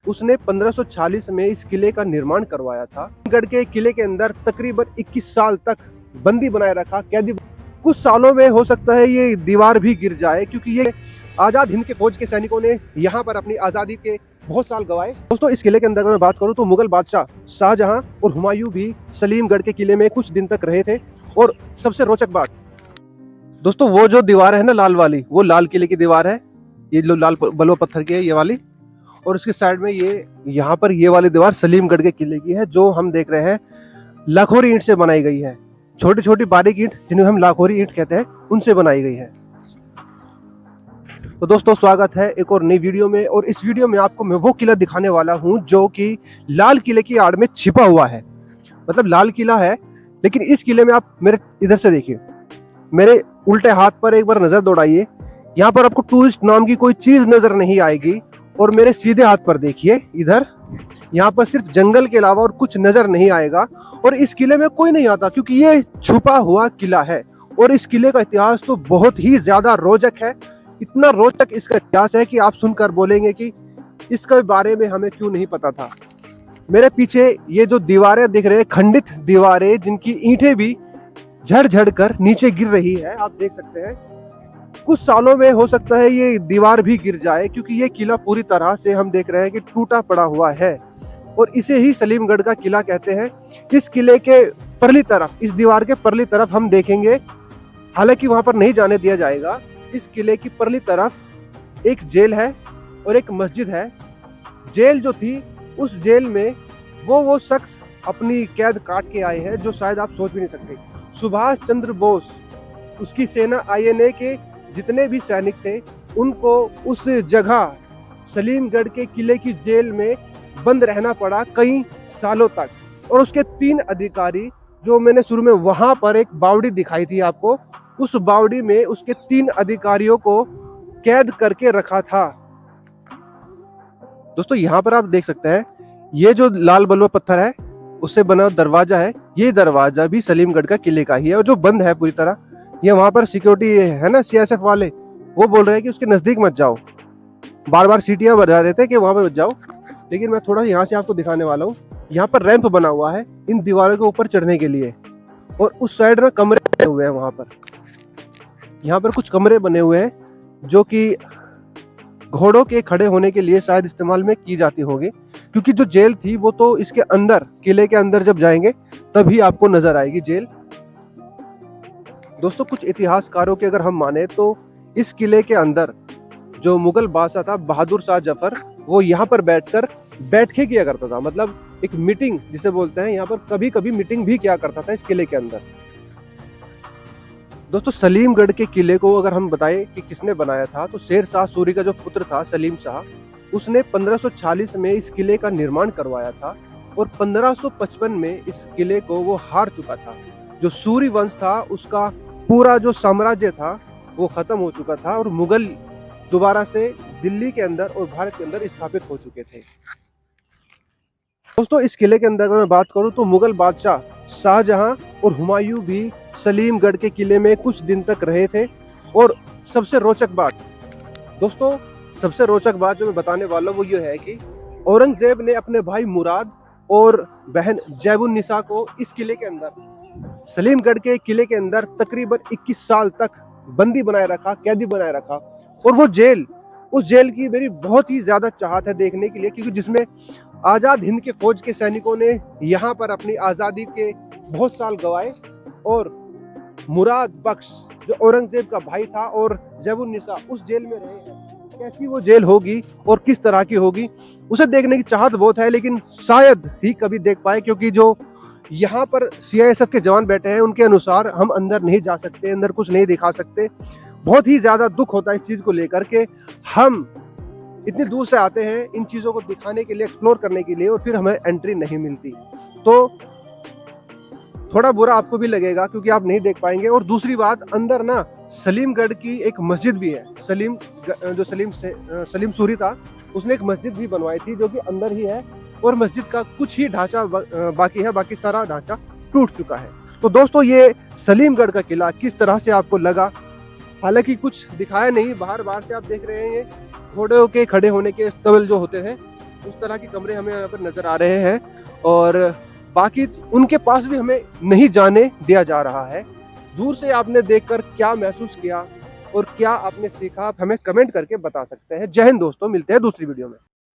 उसने 1540 में इस किले का निर्माण करवाया था। गढ़ के किले के अंदर तकरीबन 21 साल तक बंदी बनाए रखा, कैदी। कुछ सालों में हो सकता है ये दीवार भी गिर जाए, क्योंकि ये आजाद हिंद के फौज के सैनिकों ने यहाँ पर अपनी आजादी के बहुत साल गवाए। दोस्तों, इस किले के अंदर अगर मैं बात करूँ तो मुगल बादशाह शाहजहां और हुमायूं भी सलीमगढ़ के किले में कुछ दिन तक रहे थे। और सबसे रोचक बात दोस्तों, वो जो दीवार है ना लाल वाली, वो लाल किले की दीवार है। ये जो लाल बलुआ पत्थर की है ये वाली, और उसके साइड में ये यहाँ पर ये वाली दीवार सलीमगढ़ के किले की है, जो हम देख रहे हैं लाखोरी ईंट से बनाई गई है। छोटी छोटी बारीक ईंट जिन्हें हम लाखोरी ईंट कहते हैं, उनसे बनाई गई है। तो दोस्तों, स्वागत है एक और नई वीडियो में। और इस वीडियो में आपको मैं वो किला दिखाने वाला हूं जो कि लाल किले की आड़ में छिपा हुआ है। मतलब लाल किला है, लेकिन इस किले में आप मेरे इधर से देखिए, मेरे उल्टे हाथ पर एक बार नजर दौड़ाइए। यहाँ पर आपको टूरिस्ट नाम की कोई चीज नजर नहीं आएगी। और मेरे सीधे हाथ पर देखिए इधर, यहाँ पर सिर्फ जंगल के अलावा और कुछ नजर नहीं आएगा। और इस किले में कोई नहीं आता, क्योंकि ये छुपा हुआ किला है। और इस किले का इतिहास तो बहुत ही ज्यादा रोचक है। इतना रोचक इसका इतिहास है कि आप सुनकर बोलेंगे कि इसके बारे में हमें क्यों नहीं पता था। मेरे पीछे ये जो दीवारें दिख रहे हैं, खंडित दीवारें जिनकी ईंटें भी झड़ झड़ कर नीचे गिर रही है, आप देख सकते हैं। कुछ सालों में हो सकता है ये दीवार भी गिर जाए, क्योंकि ये किला पूरी तरह से हम देख रहे हैं कि टूटा पड़ा हुआ है। और इसे ही सलीमगढ़ का किला कहते हैं। इस किले के परली तरफ, इस दीवार के परली तरफ हम देखेंगे, हालांकि वहां पर नहीं जाने दिया जाएगा। इस किले की परली तरफ एक जेल है और एक मस्जिद है। जेल जो थी, उस जेल में वो शख्स अपनी कैद काट के आए हैं जो शायद आप सोच भी नहीं सकते। सुभाष चंद्र बोस, उसकी सेना INA के जितने भी सैनिक थे, उनको उस जगह सलीमगढ़ के किले की जेल में बंद रहना पड़ा कई सालों तक। और उसके 3 अधिकारी, जो मैंने शुरू में वहां पर एक बावड़ी दिखाई थी आपको, उस बावड़ी में उसके 3 अधिकारियों को कैद करके रखा था। दोस्तों, यहाँ पर आप देख सकते हैं, ये जो लाल बलुआ पत्थर है उससे बना दरवाजा है। ये दरवाजा भी सलीमगढ़ का किले का ही है, और जो बंद है पूरी तरह। ये वहां पर सिक्योरिटी है ना, CSF वाले, वो बोल रहे हैं कि उसके नजदीक मत जाओ। बार बार सीटियां बजा रहे थे कि वहां पे मत जाओ। लेकिन मैं थोड़ा यहाँ से आपको दिखाने वाला हूँ। यहाँ पर रैंप बना हुआ है इन दीवारों के ऊपर चढ़ने के लिए। और उस साइड ना कमरे बने हुए हैं। वहां पर यहाँ पर कुछ कमरे बने हुए हैं जो कि घोड़ों के खड़े होने के लिए शायद इस्तेमाल में की जाती होगी, क्योंकि जो जेल थी वो तो इसके अंदर, किले के अंदर जब जाएंगे तभी आपको नजर आएगी जेल। दोस्तों, कुछ इतिहासकारों के अगर हम माने तो इस किले के अंदर जो मुगल बादशाह था बहादुर शाह जफर, वो यहाँ पर बैठकर बैठके किया करता था। मतलब एक मीटिंग जिसे बोलते हैं, यहाँ पर कभी कभी मीटिंग भी किया करता था इस किले के अंदर। दोस्तों, सलीमगढ़ के किले को अगर हम बताएं कि किसने बनाया था, तो शेर शाह सूरी का जो पुत्र था सलीम शाह, उसने 1540 में इस किले का निर्माण करवाया था। और 1555 में इस किले को वो हार चुका था। जो सूरी वंश था, उसका पूरा जो साम्राज्य था वो खत्म हो चुका था, और मुगल दोबारा से दिल्ली के अंदर और भारत के अंदर स्थापित हो चुके थे। दोस्तों, इस किले के अंदर अगर मैं बात करूं तो मुगल बादशाह शाहजहां और हुमायूं भी सलीमगढ़ के किले में कुछ दिन तक रहे थे। और सबसे रोचक बात दोस्तों, सबसे रोचक बात जो मैं बताने वाला हूं वो ये है कि औरंगजेब ने अपने भाई मुराद और बहन जैबुन्निसा को इस किले के अंदर, सलीमगढ़ के किले के अंदर तकरीबन 21 साल तक बंदी बनाए रखा, कैदी बनाए रखा। और वो जेल, उस जेल की मेरी बहुत ही ज्यादा चाहत है देखने के लिए, क्योंकि जिसमें आजाद हिंद के फौज के सैनिकों ने यहाँ पर अपनी आजादी के बहुत साल गवाए। और मुराद बख्श जो औरंगजेब का भाई था और जैबुन्निसा उस जेल में रहे हैं। कैसी वो जेल होगी और किस तरह की होगी, उसे देखने की चाहत बहुत है, लेकिन शायद ही कभी देख पाए, क्योंकि जो यहाँ पर CISF के जवान बैठे हैं उनके अनुसार हम अंदर नहीं जा सकते, अंदर कुछ नहीं दिखा सकते। बहुत ही ज्यादा दुख होता है इस चीज को लेकर के। हम इतनी दूर से आते हैं इन चीजों को दिखाने के लिए, एक्सप्लोर करने के लिए, और फिर हमें एंट्री नहीं मिलती, तो थोड़ा बुरा आपको भी लगेगा क्योंकि आप नहीं देख पाएंगे। और दूसरी बात, अंदर ना सलीमगढ़ की एक मस्जिद भी है। सलीम सूरी था, उसने एक मस्जिद भी बनवाई थी जो कि अंदर ही है। और मस्जिद का कुछ ही ढांचा बाकी है, बाकी सारा ढांचा टूट चुका है। तो दोस्तों, ये सलीमगढ़ का किला किस तरह से आपको लगा? हालांकि कुछ दिखाया नहीं, बाहर से आप देख रहे हैं ये घोड़ों के खड़े होने के स्तंभ जो होते हैं, उस तरह के कमरे हमें यहाँ पर नजर आ रहे हैं और बाकी उनके पास भी हमें नहीं जाने दिया जा रहा है। दूर से आपने देखकर क्या महसूस किया और क्या आपने सीखा, आप हमें कमेंट करके बता सकते हैं। जय हिंद दोस्तों, मिलते हैं दूसरी वीडियो में।